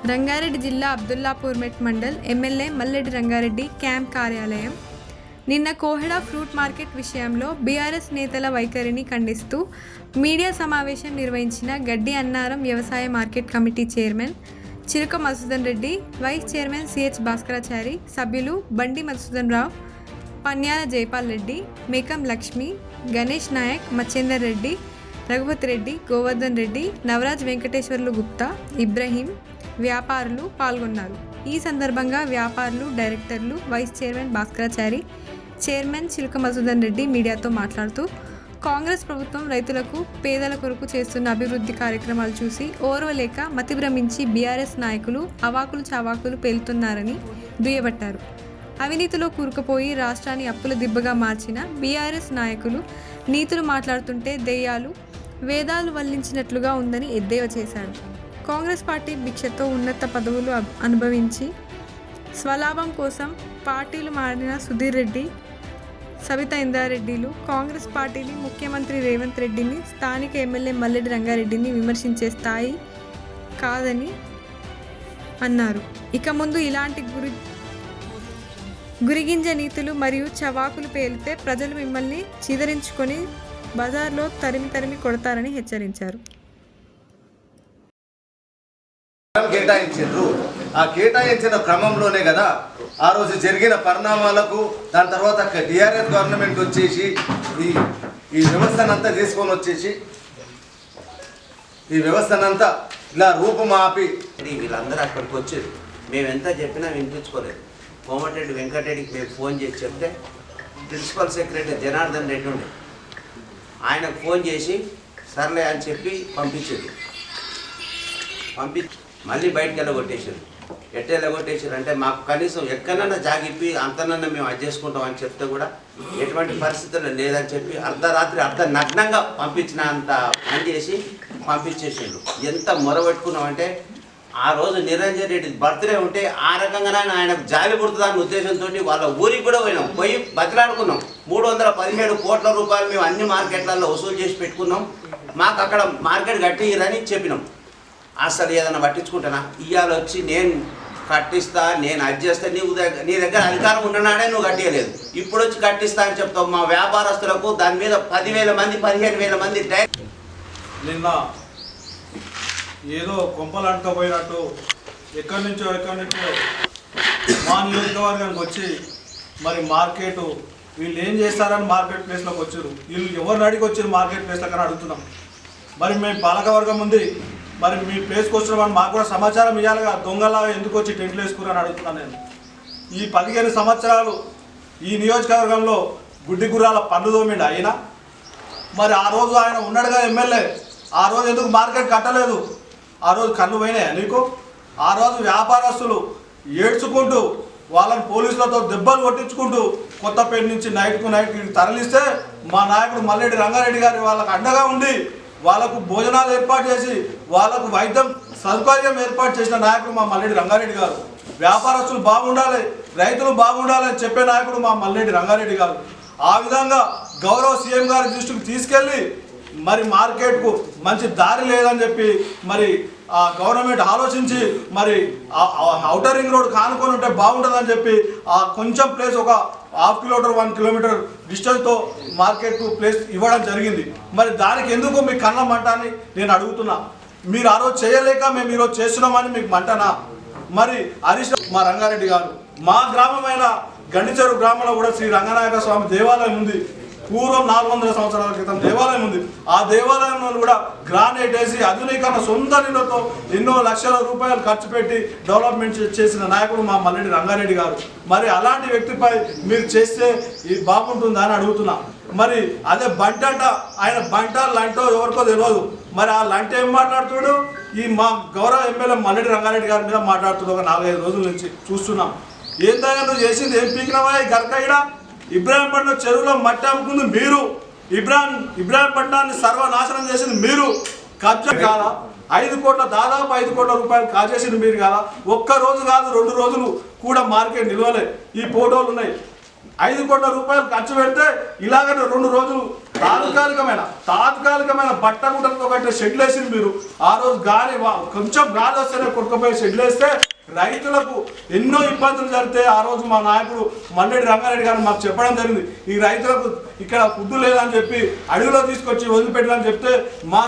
రంగారెడ్డి జిల్లా అబ్దుల్లాపూర్ మెట్ mandal MLA Malreddy Rangareddy camp కార్యాలయం నిన్న కోహెడా ఫ్రూట్ మార్కెట్ విషయంలో బీఆర్ఎస్ నేతల వైఖరిని ఖండిస్తూ మీడియా సమావేశం నిర్వహించిన గడ్డి అన్నారం వ్యవసాయ market committee chairman Chiluka Madhusudan Reddy, vice chairman CH Bhaskarachari, సభ్యులు బండి మధుసూదన్ రావు, పన్యాల జైపాల్ రెడ్డి, మేకం లక్ష్మి, గణేష్ నాయక్, మచ్చేందర్ రెడ్డి, రఘుపతి రెడ్డి, గోవర్ధన్ రెడ్డి, నవరాజ్ వెంకటేశ్వర్లు గుప్తా, ఇబ్రహీం వ్యాపారులు పాల్గొన్నారు. ఈ సందర్భంగా వ్యాపారులు, డైరెక్టర్లు, vice chairman Bhaskarachari, chairman Chiluka Madhusudan Reddy మీడియాతో మాట్లాడుతూ కాంగ్రెస్ ప్రభుత్వం రైతులకు, పేదల కొరకు చేస్తున్న అభివృద్ధి కార్యక్రమాలు చూసి ఓర్వలేక మతిభ్రమించి బీఆర్ఎస్ నాయకులు అవాకులు చవాకులు పేలుతున్నారని దుయ్యబట్టారు. అవినీతిలో కూరుకుపోయి రాష్ట్రాన్ని అప్పుల దిబ్బగా మార్చిన బీఆర్ఎస్ నాయకులు నీతులు మాట్లాడుతుంటే దెయ్యాలు వేదాలు వల్లించినట్లుగా ఉందని ఎద్దేవా చేశారు. కాంగ్రెస్ పార్టీ భిక్షతో ఉన్నత పదవులు అనుభవించి స్వలాభం కోసం పార్టీలు మారిన సుధీర్ రెడ్డి, సబితా ఇంద్రారెడ్డిలు కాంగ్రెస్ పార్టీని, ముఖ్యమంత్రి రేవంత్ రెడ్డిని, స్థానిక ఎమ్మెల్యే మల్లెడ్డి రంగారెడ్డిని విమర్శించే స్థాయి కాదని అన్నారు. ఇక ముందు ఇలాంటి గురిగింజ నీతులు మరియు చవాకులు పేలితే ప్రజలు మిమ్మల్ని చీదరించుకొని బజార్లో తరిమి కొడతారని హెచ్చరించారు. కేటాయించారు. ఆ కేటాయించిన క్రమంలోనే కదా ఆ రోజు జరిగిన పరిణామాలకు దాని తర్వాత టీఆర్ఎస్ గవర్నమెంట్ వచ్చేసి ఈ వ్యవస్థనంతా తీసుకొని వచ్చేసి ఈ వ్యవస్థనంతా ఇలా రూపుమాపి వీళ్ళందరూ అక్కడికి వచ్చారు. మేము ఎంత చెప్పినా వినిపించుకోలేదు. కోమటిరెడ్డి వెంకటరెడ్డికి మేము ఫోన్ చేసి చెప్తే ప్రిన్సిపల్ సెక్రటరీ జనార్దన్ రెడ్డి ఉండే ఆయనకు ఫోన్ చేసి సర్లే అని చెప్పి పంపించేది. మళ్ళీ బయటకు వెళ్ళగొట్టేసారు. వెళ్ళగొట్టేసారు అంటే మాకు కనీసం ఎక్కడన్నా జాగిప్పి అంతనన్నా మేము అది చేసుకుంటామని చెప్తే కూడా ఎటువంటి పరిస్థితుల్లో లేదని చెప్పి అర్ధరాత్రి నగ్నంగా పంపించినంత పని చేసి పంపించేసాడు. ఎంత మొరబెట్టుకున్నామంటే ఆ రోజు నిరంజన్ రెడ్డి బర్త్డే ఉంటే ఆ రకంగానే ఆయనకు జాలి పుడుతుందన్న ఉద్దేశంతో వాళ్ళ ఊరికి కూడా పోయి బతిలాడుకున్నాం. 317 కోట్ల రూపాయలు మేము అన్ని మార్కెట్లలో వసూలు చేసి పెట్టుకున్నాం. మాకు అక్కడ మార్కెట్ కట్టిరని చెప్పినాం. అసలు ఏదైనా పట్టించుకుంటానా? ఇవాళ వచ్చి నేను కట్టిస్తా, నేను అది చేస్తా, నీ దగ్గర అధికారం ఉన్ననాడే నువ్వు కట్టియలేదు, ఇప్పుడు వచ్చి కట్టిస్తా అని చెప్తావు. మా వ్యాపారస్తులకు దాని మీద 10,000 మంది 15,000 మంది నిన్న ఏదో కొంపలు అంటుకపోయినట్టు ఎక్కడి నుంచో మా నియోజకవర్గానికి వచ్చి మరి మార్కెట్ వీళ్ళు ఏం చేస్తారని మార్కెట్ ప్లేస్లోకి వచ్చారు. వీళ్ళు ఎవరిని అడిగి వచ్చారు మార్కెట్ ప్లేస్లోకి అని అడుగుతున్నాం. మరి మేము పాలకవర్గం ఉంది, మరి మీ ప్లేస్కి వచ్చినామని మాకు కూడా సమాచారం ఇవ్వాలిగా. దొంగలా ఎందుకు వచ్చి టెంట్లు వేసుకుని అని అడుగుతున్నాను నేను. ఈ 15 సంవత్సరాలు ఈ నియోజకవర్గంలో గుడ్డి గుర్రాల పన్ను దోమిండి అయినా మరి ఆ రోజు ఆయన ఉన్నాడుగా ఎమ్మెల్యే, ఆ రోజు ఎందుకు మార్కెట్ కట్టలేదు? ఆ రోజు కన్ను పోయినాయా నీకు? ఆ రోజు వ్యాపారస్తులు ఏడ్చుకుంటూ వాళ్ళని పోలీసులతో దెబ్బలు కొట్టించుకుంటూ కొత్తపేట నుంచి నైట్కి తరలిస్తే మా నాయకుడు మల్లెడ్డి రంగారెడ్డి గారి వాళ్ళకు అండగా ఉండి వాళ్ళకు భోజనాలు ఏర్పాటు చేసి వాళ్ళకు వైద్యం సౌకర్యం ఏర్పాటు చేసిన నాయకుడు మా మల్లెడ్డి రంగారెడ్డి గారు. వ్యాపారస్తులు బాగుండాలి, రైతులు బాగుండాలి అని చెప్పే నాయకుడు మా మల్లెడ్డి రంగారెడ్డి గారు. ఆ విధంగా గౌరవ సీఎం గారి దృష్టికి తీసుకెళ్ళి మరి మార్కెట్కు మంచి దారి లేదని చెప్పి మరి ఆ గవర్నమెంట్ ఆలోచించి మరి ఔటర్ రింగ్ రోడ్ కానుకొని ఉంటే బాగుంటుందని చెప్పి ఆ కొంచెం ప్లేస్ ఒక 1/2 కిలోమీటర్ 1 కిలోమీటర్ డిస్టెన్స్తో మార్కెట్ ప్లేస్ ఇవ్వడం జరిగింది. మరి దానికి ఎందుకు మీకు కళ్ళ మంట అని నేను అడుగుతున్నా. మీరు ఆ రోజు చేయలేక మేము ఈరోజు చేస్తున్నామని మీకు మంటనా? మరి హరీష్ మా రంగారెడ్డి గారు మా గ్రామమైన గండిచెరు గ్రామంలో కూడా శ్రీ రంగనాయక స్వామి దేవాలయం ఉంది. పూర్వం 400 సంవత్సరాల క్రితం దేవాలయం ఉంది. ఆ దేవాలయంలో కూడా గ్రానైట్ వేసి ఆధునీకరణ సొంత నిధులతో ఎన్నో లక్షల రూపాయలు ఖర్చు పెట్టి డెవలప్మెంట్ చేసిన నాయకుడు మా మల్లెడ్డి రంగారెడ్డి గారు. మరి అలాంటి వ్యక్తిపై మీరు చేస్తే ఇది బాగుంటుందా అని అడుగుతున్నా. మరి అదే బంట అంట, ఆయన బంట లంటో ఎవరికో తెలియదు. మరి ఆ లంట ఏం మాట్లాడుతాడు? ఈ మా గౌరవ ఎమ్మెల్యే మల్లెడ్డి రంగారెడ్డి గారి మీద మాట్లాడుతున్నాడు. ఒక 4-5 రోజుల నుంచి చూస్తున్నాం. ఏంటంటే నువ్వు చేసింది ఏం పీకినవా? ఈ గరకయ్యడా ఇబ్రాహీంపట్నం చెరువులో మట్టి అమ్ముకుంది మీరు. ఇబ్రాహీంపట్నాన్ని సర్వనాశనం చేసింది మీరు. కబ్జా కాదా? 5 కోట్ల దాదాపు 5 కోట్ల రూపాయలు కాజేసింది మీరు కాదా? ఒక్క రోజు కాదు 2 రోజులు కూడా మార్కెట్ నిలవలే. ఈ ఫోటోలు ఉన్నాయి. 5 కోట్ల రూపాయలు ఖర్చు పెడితే ఇలాగనే 2 రోజులు తాత్కాలికమైన బట్ట గుట్టలతో కట్టే షెడ్లు వేసింది మీరు. ఆ రోజు గాలి కొంచెం గాలి వస్తేనే కొట్టుకుపోయి షెడ్లు వేస్తే రైతులకు ఎన్నో ఇబ్బందులు జరిగితే ఆ రోజు మా నాయకుడు మల్లెడ్డి రంగారెడ్డి గారు మాకు చెప్పడం జరిగింది. ఈ రైతులకు ఇక్కడ ఫుడ్ లేదని చెప్పి అడవిలో తీసుకొచ్చి వదిలిపెట్టాలని చెప్తే మా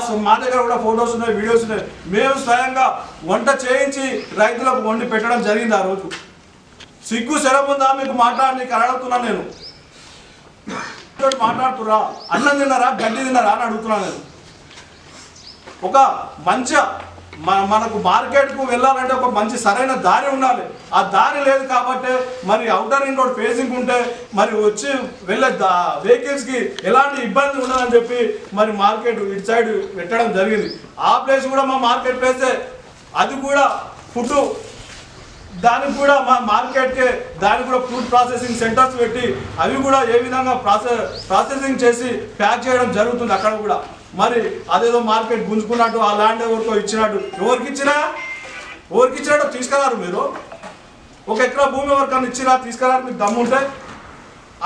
దగ్గర కూడా ఫొటోస్ ఉన్నాయి, వీడియోస్ ఉన్నాయి. మేము స్వయంగా వంట చేయించి రైతులకు వండి పెట్టడం జరిగింది. ఆ రోజు సిగ్గు శరం ఉందా మీకు మాట్లాడడానికి అడుగుతున్నాను నేను. మాట్లాడుతురా, అన్నం తిన్నారా గడ్డి తిన్నారా అని అడుగుతున్నాను నేను. ఒక మంచి మనకు మార్కెట్కు వెళ్ళాలంటే ఒక మంచి సరైన దారి ఉండాలి. ఆ దారి లేదు కాబట్టి మరి అవుటర్ రింగ్ రోడ్ ఫేసింగ్ ఉంటే మరి వచ్చి వెళ్ళే వెహికల్స్కి ఎలాంటి ఇబ్బంది ఉండదని చెప్పి మరి మార్కెట్ ఇటు సైడ్ పెట్టడం జరిగింది. ఆ ప్లేస్ కూడా మా మార్కెట్ ప్లేసే, అది కూడా ఫుడ్ దానికి కూడా మా మార్కెట్కే దానికి కూడా ఫుడ్ ప్రాసెసింగ్ సెంటర్స్ పెట్టి అవి కూడా ఏ విధంగా ప్రాసెసింగ్ చేసి ప్యాక్ చేయడం జరుగుతుంది అక్కడ కూడా. మరి అదేదో మార్కెట్ గుంజుకున్నట్టు ఆ ల్యాండ్ ఎవరికో ఇచ్చినట్టు, ఎవరికి ఇచ్చినట్టు తీసుకురారు మీరు. 1 ఎకరా భూమి ఎవరికన్నా ఇచ్చినా తీసుకురారు మీకు దమ్ముంటే.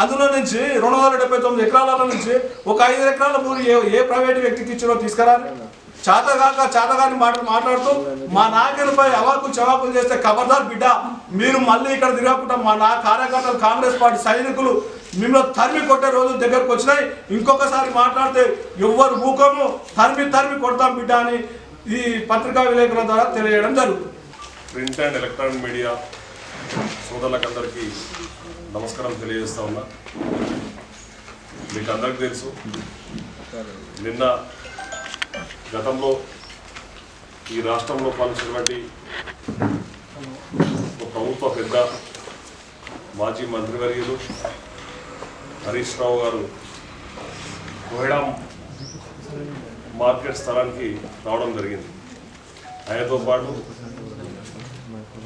అందులో నుంచి 279 ఎకరాల నుంచి ఒక 5 ఎకరాల భూమి ఏ ప్రైవేట్ వ్యక్తికి ఇచ్చినో తీసుకురారు. చేతగాని మాటలు మాట్లాడుతూ మా నాయకులపై అవాకులు చవాకులు చేస్తే ఖబర్దార్ బిడ్డ, మీరు మళ్ళీ ఇక్కడ తిరగకుండా మా కార్యకర్తలు కాంగ్రెస్ పార్టీ సైనికులు మిమ్మల్ని తరిమి కొట్టే రోజులు దగ్గరకు వచ్చినాయి. ఇంకొకసారి మాట్లాడితే ఎవరు ఊకము తరిమి కొడతాం బిడ్డ అని ఈ పత్రికా విలేకరుల ద్వారా తెలియజేయడం జరుగుతుంది. ప్రింట్ అండ్ ఎలక్ట్రానిక్ మీడియా సోదరులకందరికీ నమస్కారం తెలియజేస్తా ఉన్నా. మీకు అందరికీ తెలుసు, నిన్న గతంలో ఈ రాష్ట్రంలో పాలించినటువంటి ఒక ప్రభుత్వ పెద్ద మాజీ మంత్రివర్యులు హరీష్ రావు గారు కోహెడా మార్కెట్ స్థలానికి రావడం జరిగింది. ఆయనతో పాటు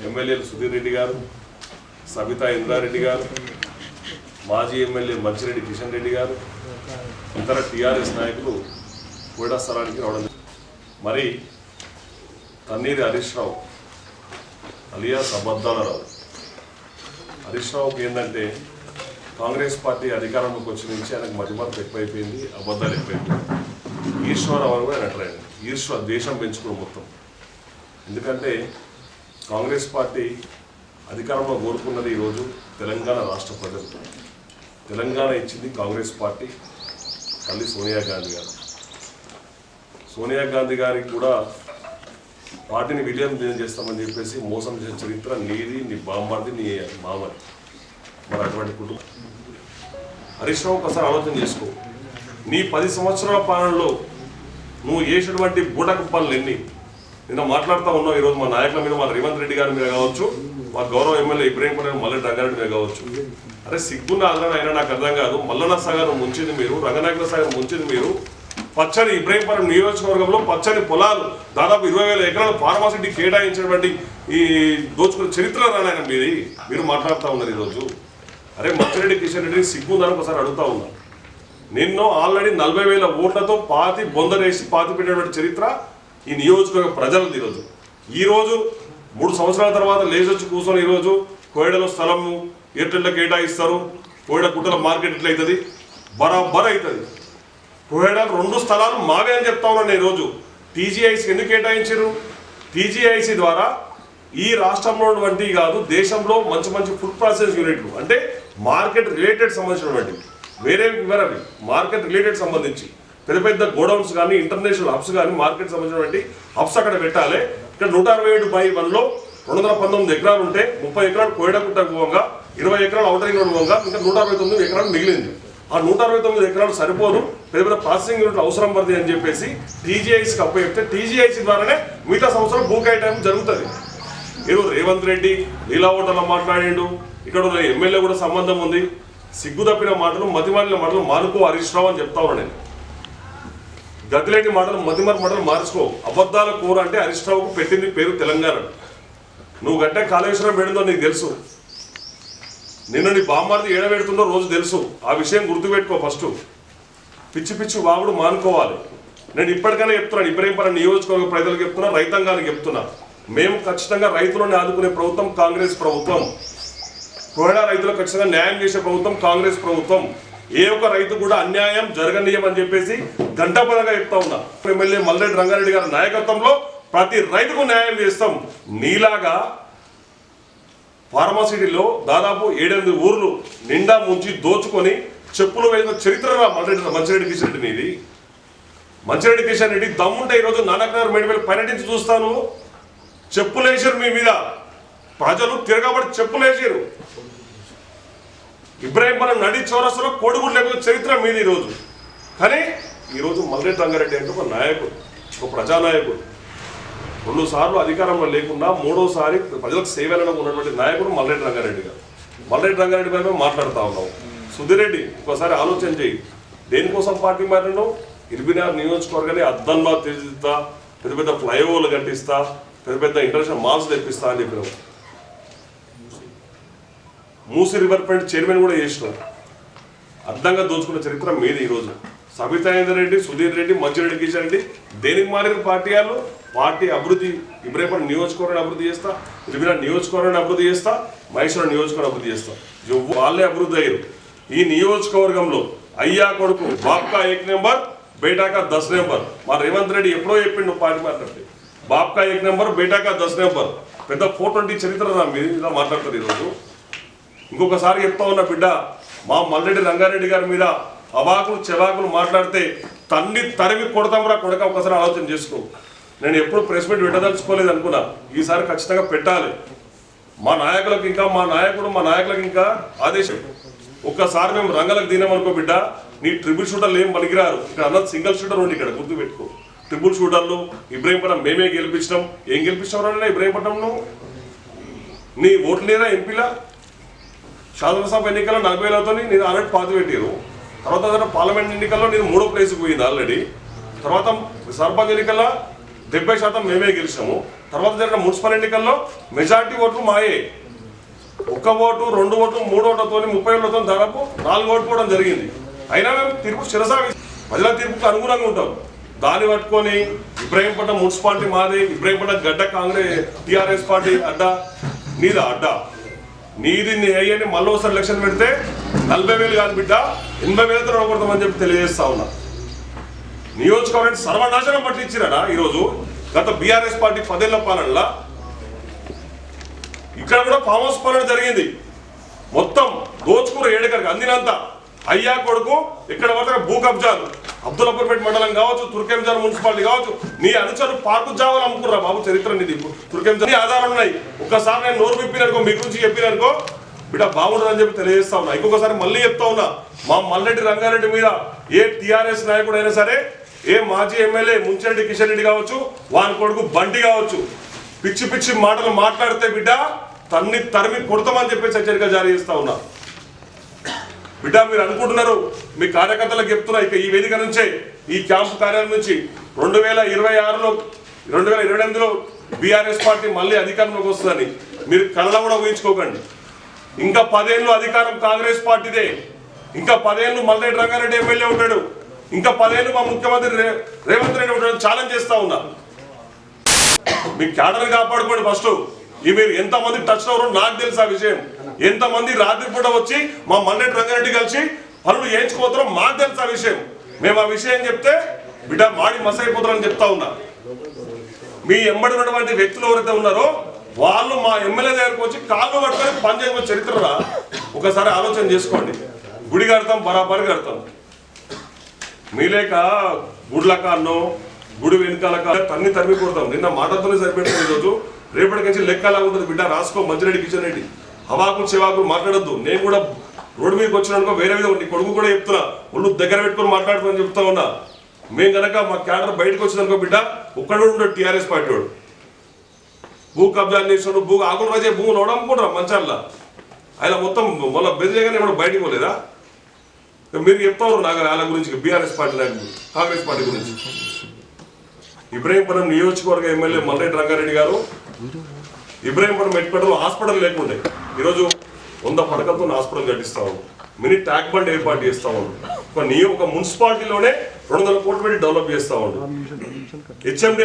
ఎమ్మెల్యేలు సుధీర్ రెడ్డి గారు, సబితా ఇంద్రారెడ్డి గారు, మాజీ ఎమ్మెల్యే మంచిరెడ్డి కిషన్ రెడ్డి గారు, ఇతర టీఆర్ఎస్ నాయకులు కోహెడా స్థలానికి రావడం. మరి తన్నీరి హరీష్ రావు అలియాస్ అబద్ధాలరావు, హరీష్ రావుకి ఏంటంటే కాంగ్రెస్ పార్టీ అధికారంలోకి వచ్చి నుంచి ఆయనకు మతిమరుపు ఎక్కువైపోయింది, అబద్ధాలు ఎక్కువైపోయింది. ఈశ్వరరావు అని కూడా ఆయన అంటారు. ఈశ్వర దేశం పెంచుకుని మొత్తం. ఎందుకంటే కాంగ్రెస్ పార్టీ అధికారంలో కోరుకున్నది ఈరోజు తెలంగాణ రాష్ట్ర ప్రజలు. తెలంగాణ ఇచ్చింది కాంగ్రెస్ పార్టీ, తల్లి సోనియా గాంధీ గారు. సోనియా గాంధీ గారికి కూడా పార్టీని విలీనం చేస్తామని చెప్పేసి మోసం చేసిన చరిత్ర నీది, నీ బామ్మది, నీ మామది. మరి అటువంటి కుటుంబం. హరీష్ రావు ఒకసారి ఆలోచన చేసుకో, నీ 10 సంవత్సరాల పాలనలో నువ్వు చేసినటువంటి బూటకు పనులు ఎన్ని? నిన్న మాట్లాడుతూ ఉన్నావు. ఈరోజు మా నాయకుల మీద, మా రేవంత్ రెడ్డి గారి మీద కావచ్చు, మా గౌరవ ఎమ్మెల్యే ఇబ్రహీంపట్నం మల్లెడ్డి రంగారెడ్డి మీద కావచ్చు. అరే సిగ్గున్న ఆదరణ అయినా నాకు అర్థం కాదు. మల్లన్న సాగర్ ముంచింది మీరు, రంగనాయకుల సాగర్ ముంచింది మీరు. పచ్చని ఇబ్రహీంపట్నం నియోజకవర్గంలో పచ్చని పొలాలు దాదాపు 20,000 ఎకరాలు ఫార్మాసిటీ కేటాయించినటువంటి ఈ దోచుకున్న చరిత్ర రానాయన మీది. మీరు మాట్లాడుతూ ఉన్నారు ఈరోజు. అరే మంచిరెడ్డి కిషన్ రెడ్డిని సిగ్గుందని ఒకసారి అడుగుతా ఉన్నా. నిన్ను ఆల్రెడీ 40,000 ఓట్లతో బొందరేసి పెట్టినటువంటి చరిత్ర ఈ నియోజకవర్గ ప్రజలది. ఈరోజు 3 సంవత్సరాల తర్వాత లేచొచ్చి కూర్చొని ఈరోజు కోయడలో స్థలము ఎట్లా కేటాయిస్తారు, కోయడ గుట్టల మార్కెట్ ఎట్లా అవుతుంది, బరాబర్ అవుతుంది. కోయడ 2 స్థలాలు మావే అని చెప్తా ఉన్నాను. ఈరోజు టీజీఐసీకి ఎందుకు కేటాయించారు? టీజీఐసీ ద్వారా ఈ రాష్ట్రంలో వంటి కాదు, దేశంలో మంచి మంచి ఫుడ్ ప్రాసెస్ యూనిట్లు, అంటే మార్కెట్ రిలేటెడ్ సంబంధించినటువంటి వేరే వివరాలు మార్కెట్ రిలేటెడ్ సంబంధించి పెద్ద పెద్ద గోడౌన్స్ కానీ ఇంటర్నేషనల్ హబ్స్ కానీ మార్కెట్ సంబంధించినటువంటి హబ్స్ అక్కడ పెట్టాలి. ఇక్కడ 167/1లో 219 ఎకరాలు ఉంటే 30 ఎకరాలు కోయడగుట్టకు పోగా, 20 ఎకరాలు అవుటర్ రింగ్ రోడ్ పోగా, ఇంకా 169 ఎకరాలు మిగిలింది. ఆ 169 ఎకరాలు సరిపోదు, పెద్ద పెద్ద ప్రాసెసింగ్ యూనిట్లు అవసరం పడుతుంది అని చెప్పేసి టీజీఐసీకి అప్పు చెప్తే టీజీఐసీ ద్వారానే మిగతా సంవత్సరం భూ కేటాయింపు జరుగుతుంది. ఈరోజు రేవంత్ రెడ్డి లీలా హోటల్లో మాట్లాడిండు, ఇక్కడ ఉన్న ఎమ్మెల్యే కూడా సంబంధం ఉంది. సిగ్గు తప్పిన మాటలు, మతిమాలిన మాటలు మానుకో హరీష్ రావు అని చెప్తా ఉన్నా నేను. గతిలేని మాటలు, మతిమారి మాటలు మార్చుకో. అబద్ధాల కూర అంటే హరీష్ రావుకు పెట్టింది పేరు తెలంగాణ. నువ్వు గట్టే కాళేశ్వరం పెడిందో నీకు తెలుసు, నిన్న నీ బామ్మార్ది ఏడబెడుతుందో రోజు తెలుసు. ఆ విషయం గుర్తుపెట్టుకో. ఫస్ట్ పిచ్చి పిచ్చి వాగుడు మానుకోవాలి. నేను ఇప్పటికైనా చెప్తున్నాను, ఇబ్రహీంపట్నం నియోజకవర్గ ప్రజలకు చెప్తున్నా, రైతాంగానికి చెప్తున్నా, మేము ఖచ్చితంగా రైతులను ఆదుకునే ప్రభుత్వం కాంగ్రెస్ ప్రభుత్వం. కోహెడా రైతులకు ఖచ్చితంగా న్యాయం చేసే ప్రభుత్వం కాంగ్రెస్ ప్రభుత్వం. ఏ ఒక్క రైతు కూడా అన్యాయం జరగనీయమని చెప్పేసి గంటాపదంగా చెప్తా ఉన్నా. ఎమ్మెల్యే మల్లెడ్డి రంగారెడ్డి గారి నాయకత్వంలో ప్రతి రైతుకు న్యాయం చేస్తాం. నీలాగా ఫార్మాసిటీలో దాదాపు 7-8 ఊర్లు నిండా ముంచి దోచుకొని చెప్పులు వేసిన చరిత్ర మంచిరెడ్డి కిషన్ రెడ్డి నీది. మంచిరెడ్డి కిషన్ రెడ్డి దమ్ముంటే ఈరోజు నానక్నగర్ మెడికల్ పర్యటించి చూస్తాను. చెప్పులేసారు మీ మీద, ప్రజలు తిరగబడి చెప్పులేసారు. ఇబ్రాహీంపురం నడి చౌరస్తాలో కోడిగుడ్లు లేకపోతే చరిత్ర మీది ఈరోజు. కానీ ఈరోజు మల్లెడ్డి రంగారెడ్డి అంటే ఒక నాయకుడు, ఒక ప్రజానాయకుడు. 2 సార్లు అధికారంలో లేకుండా 3వసారి ప్రజలకు సేవలను ఉన్నటువంటి నాయకుడు మల్లెడ్డి రంగారెడ్డి గారు. మల్లెడ్డి రంగారెడ్డి పైన మాట్లాడుతూ ఉన్నాం. సుధీర్ రెడ్డి ఒకసారి ఆలోచన చేయి, దేనికోసం పార్టీ మారినావు? 24 నియోజకవర్గాన్ని అద్దంలో తీర్చిదిద్దా, పెద్ద పెద్ద ఫ్లైఓవర్లు కట్టిస్తా, పెద్ద పెద్ద ఇంటర్నేషనల్ మాల్స్ తెప్పిస్తా అని చెప్పినావు. మూసీ రివర్ ఫ్రంట్ చైర్మన్ కూడా చేసినావు. అద్దంగా దోచుకున్న చరిత్ర మీది. ఈరోజు సబితా ఇంద్రెడ్డి, సుధీర్ రెడ్డి, మంచిరెడ్డి కిషన్ రెడ్డి దేనికి మారిన పార్టీ వాళ్ళు? పార్టీ అభివృద్ధి, ఇబ్రాహీంపురం నియోజకవర్గాన్ని అభివృద్ధి చేస్తా, ఇరవై నియోజకవర్గాన్ని అభివృద్ధి చేస్తా, మహేశ్వరం నియోజకవర్గం అభివృద్ధి చేస్తా. వాళ్ళే అభివృద్ధి అయ్యారు. ఈ నియోజకవర్గంలో అయ్యా కొడుకు బాబ్కా 1 నెంబర్, బేటాకా 10 నెంబర్. మా రేవంత్ రెడ్డి ఎప్పుడో చెప్పిండు పార్టీ మాట్లాడితే, బాబ్కా 1 నెంబర్, బేటాకా 10 నెంబర్. పెద్ద 420 చరిత్ర నా మీద ఇలా మాట్లాడుతుంది ఈరోజు. ఇంకొకసారి చెప్తా ఉన్న బిడ్డ, మా మల్లెడ్డి రంగారెడ్డి గారి మీద అవాకులు చెవాకులు మాట్లాడితే తరిమి కొడతాంరా కొడక. ఒకసారి ఆలోచన చేసుకో. నేను ఎప్పుడు ప్రెస్ మీట్ పెట్టదలుచుకోలేదు అనుకున్నా, ఈసారి ఖచ్చితంగా పెట్టాలి. మా నాయకులకు ఇంకా ఆదేశం. ఒక్కసారి మేము రంగలకు దినామనుకో బిడ్డ, నీ ట్రిపుల్ షూటర్లు ఏం పనికిరారు. ఇక్కడ అన్నది సింగిల్ షూటర్ ఉండి, ఇక్కడ గుర్తు పెట్టుకో. ట్రిపుల్ షూటర్లు ఇబ్రాహీంపట్నం మేమే గెలిపించినాం. ఏం గెలిపించాం ఇబ్రాహీంపట్నంలో? నీ ఓట్లు లేదా ఎంపీలా? శాసనసభ ఎన్నికల్లో 40,000తో నేను ఆల్రెడీ పాతి పెట్టారు. తర్వాత పార్లమెంట్ ఎన్నికల్లో నేను 3వ ప్లేస్కి పోయింది ఆల్రెడీ. తర్వాత సర్పంచ్ ఎన్నికల్లో 70% మేమే గెలిచాము. తర్వాత జరిగిన మున్సిపల్ ఎన్నికల్లో మెజార్టీ ఓట్లు మాయే. 1 ఓటు, 2 ఓట్లు, 3 ఓట్లతో 30,000తో దాదాపు 4 ఓట్లు పోవడం జరిగింది. అయినా మేము తీర్పు శిరసావి ప్రజల తీర్పుకు అనుగుణంగా ఉంటాం. దాన్ని పట్టుకొని ఇబ్రాహీంపట్నం మున్సిపాలిటీ మాది, ఇబ్రాహీంపట్నం గడ్డ టీఆర్ఎస్ పార్టీ అడ్డా, నీదా అడ్డా, నీది నీ అయ్యని మళ్ళీ ఒకసారి ఎలక్షన్ పెడితే 40,000 కాదు బిడ్డ, 80,000తో రాకూడదామని చెప్పి తెలియజేస్తా ఉన్నా. నియోజకవర్గాన్ని సర్వనాశనం పట్టించిరాడా ఈరోజు గత బీఆర్ఎస్ పార్టీ 10 ఏళ్ల పాలనలో. ఇక్కడ కూడా ఫామ్ హౌస్ పాలన జరిగింది. మొత్తం దోచుకున్న ఏడుకరికి అందినంత అయ్యా కొడుకు ఇక్కడ వరకు భూ కబ్జాలు, అబ్దుల్లాపూర్పేట మండలం కావచ్చు, తుర్కెంజాన్ మున్సిపాలిటీ కావచ్చు, నీ అనుచరు పార్కు జావాలు అమ్ముకుర్రా బాబు. చరిత్ర నీది. తుర్కెంజాన్ ఆధారాలు ఉన్నాయి. ఒక్కసారి నేను నోరు విప్పిననుకో, మీ గురించి చెప్పిననుకో బిడ్డ బాగుంటుందని చెప్పి తెలియజేస్తా ఉన్నా. ఇంకొకసారి మళ్ళీ చెప్తా ఉన్నా, మా మల్లెడ్డి రంగారెడ్డి మీద ఏ టీఆర్ఎస్ నాయకుడు అయినా సరే, ఏ మాజీ ఎమ్మెల్యే ముంచెరెడ్డి కిషన్ రెడ్డి కావచ్చు, వాని కొడుకు బండి కావచ్చు, పిచ్చి పిచ్చి మాటలు మాట్లాడితే బిడ్డ తరిమి కొడతామని చెప్పేసి హెచ్చరిక జారీ చేస్తా ఉన్నా. బిడ్డ మీరు అనుకుంటున్నారు, మీ కార్యకర్తలకు చెప్తున్నా, ఇక ఈ వేదిక నుంచే, ఈ క్యాంపు కార్యాలయం నుంచి 2028లో బీఆర్ఎస్ పార్టీ మళ్ళీ అధికారంలోకి వస్తుందని మీరు కళ్ళ కూడా ఊహించుకోకండి. ఇంకా 10 ఏళ్ళు అధికారం కాంగ్రెస్ పార్టీదే. ఇంకా 10 ఏళ్ళు మల్లెడ్డి రంగారెడ్డి ఎమ్మెల్యే ఉంటాడు. ఇంకా 10 ఏళ్ళు మా ముఖ్యమంత్రి రేవంత్ రెడ్డి ఉంటాడు. ఛాలెంజ్ చేస్తా ఉన్నా. మీ క్యాడర్ కాపాడుకోండి ఫస్ట్. ఈ మీరు ఎంతమంది టచ్ అవ్వరో నాకు తెలుసు ఆ విషయం. ఎంతమంది రాత్రిపూట వచ్చి మా మల్లెడ్డి రంగారెడ్డి కలిసి పనులు చేయించుకోతారో మాకు తెలుసు ఆ విషయం. మేము ఆ విషయం చెప్తే బిడ్డ మాడి మసైపోతారని చెప్తా ఉన్నా. మీ ఎంబడి ఉన్నటువంటి వ్యక్తులు ఎవరైతే ఉన్నారో వాళ్ళు మా ఎమ్మెల్యే దగ్గరకు వచ్చి కాళ్ళు పట్టుకొని పనిచేయడం చరిత్రరా. ఒకసారి ఆలోచన చేసుకోండి. గుడి కడతాం, బరాబరి కడతాం. మీలేక గుడ్లకాన్నో గుడి వెనకాల తరిమి కొడతాం. నిన్న మాటతోనే సరిపెట్టింది. ఈరోజు రేపటి నుంచి లెక్కలా ఉంటుంది బిడ్డ. రాసుకో. మంచిరెడ్డి కిషన్ రెడ్డి హవాకులు చెవాకులు మాట్లాడద్దు. నేను కూడా రోడ్డు మీదకి వచ్చినానుకో వేరే విధంగా నీ కొడుకు కూడా చెప్తున్నా, ఒళ్ళు దగ్గర పెట్టుకొని మాట్లాడుతుందని చెప్తా ఉన్నా. మేము కనుక మా క్యాడర్ బయటకు వచ్చిందనుకో బిడ్డ, ఒక్కడు ఉంటాడు టీఆర్ఎస్ పార్టీ వాడు. భూ కబ్జాలు చేసినాడు, భూ ఆకులు రాజే భూములు అవడనుకుంటారా మంచాల. ఆయన మొత్తం మొన్న బెదిరేగానే ఇప్పుడు బయటకు పోలేదా? మీరు చెప్తా ఉన్నారు నాకు వాళ్ళ గురించి, బీఆర్ఎస్ పార్టీ నాయకులు, కాంగ్రెస్ పార్టీ గురించి. ఇబ్రాహీంపురం నియోజకవర్గ ఎమ్మెల్యే మల్లెడ్డి రంగారెడ్డి గారు ఇబ్రాహీంపురం మెట్పేటలో హాస్పిటల్ లేకుండే ఈరోజు 100 పడకలతో హాస్పిటల్ కట్టిస్తా ఉన్నాం. మినీ ట్యాక్ బండ్ ఏర్పాటు చేస్తా ఉన్నాం. ఒక మున్సిపాలిటీలోనే 200 కోట్లు పెట్టి డెవలప్ చేస్తా ఉన్నాం. హెచ్ఎండి